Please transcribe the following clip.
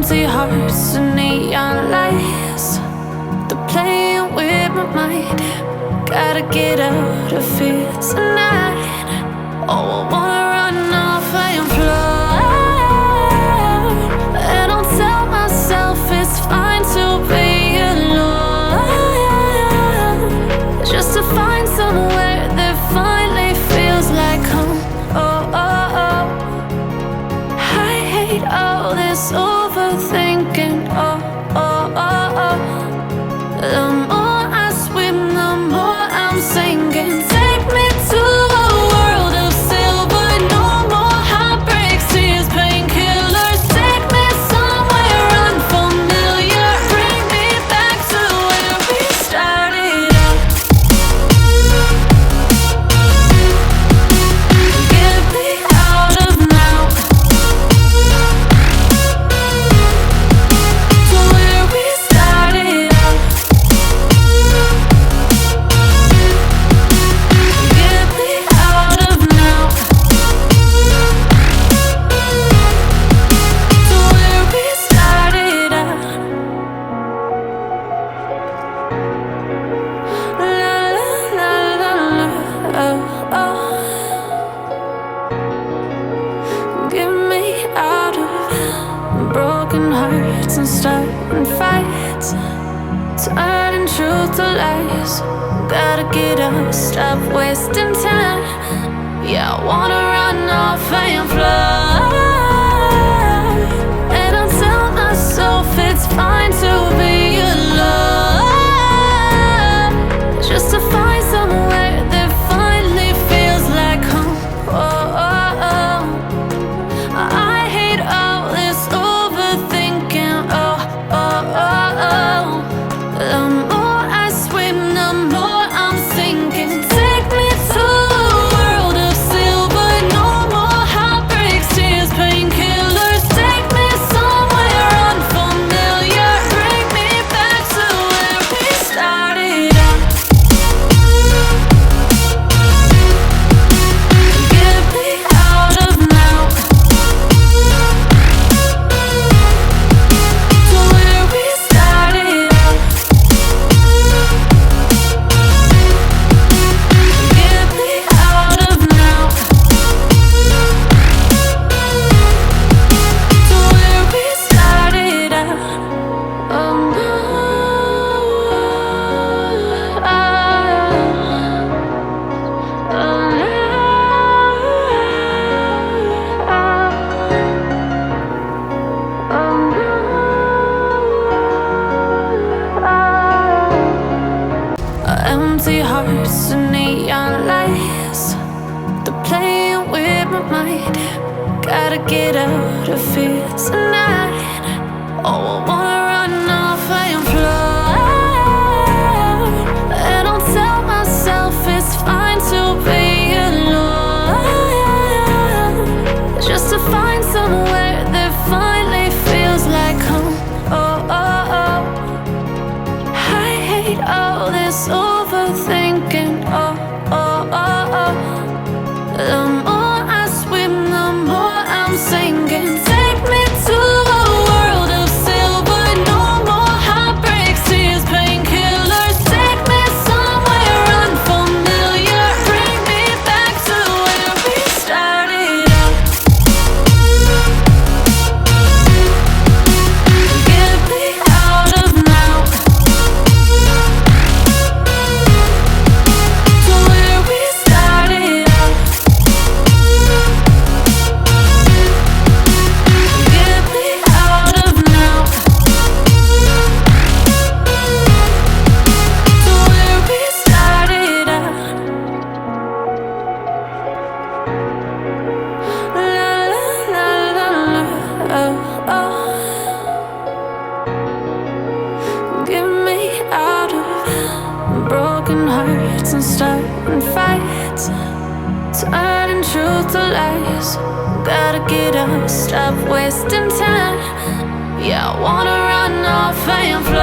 Empty hearts and neon lights, they're playing with my mind. Gotta get out of here tonight. Oh, I wanna run off and fly. And I'll tell myself it's fine to be alone, just to find somewhere that finally feels like home. Oh, oh, oh. I hate all this overthinking. Oh, oh, oh, oh. The more I swim, the more I'm sinking. Take me to a world of silver. No more heartbreaks, tears, painkillers. Take me somewhere unfamiliar. Bring me back to where we started out. Get me out of now, to where we started out. Get me out of now, to where we started out. La la la la la, oh, oh. Get me out of broken hearts and starting fights, turning truth to lies. Gotta get up, stop wasting time. Yeah, I wanna run off and fly. And I'll tell myself it's fine to be alone, just to find somewhere that finally feels like home. Oh, oh, oh. I hate all this overthinking. Oh, oh, oh, oh. The more I swim, the more I'm sinking. Take me to a world of silver. No more heartbreaks, tears, painkillers. Take me somewhere unfamiliar. Bring me back to where we started out. Get me out of now, to where we started out. Get me out of now, to where we started out. Oh no, empty hearts and neon lights, they're playing with my mind. Gotta get out of here tonight. Oh, I wanna run off and fly. And I'll tell myself it's fine to be alone, just to find somewhere that finally feels like home. Oh, oh, oh. I hate all this overthinking. Oh, oh, oh, oh. The more I swim, the more I'm sinking. Take me to a world of silver. No more heartbreaks, tears, painkillers. Take me somewhere unfamiliar. Bring me back to where we started out. Get me out of now, to where we started out. Get me out of now, to where we started out. La la la la la, oh, oh. Get me out of broken hearts and starting fights, turning truth to lies. Gotta get up, stop wasting time. Yeah, I wanna run off and fly.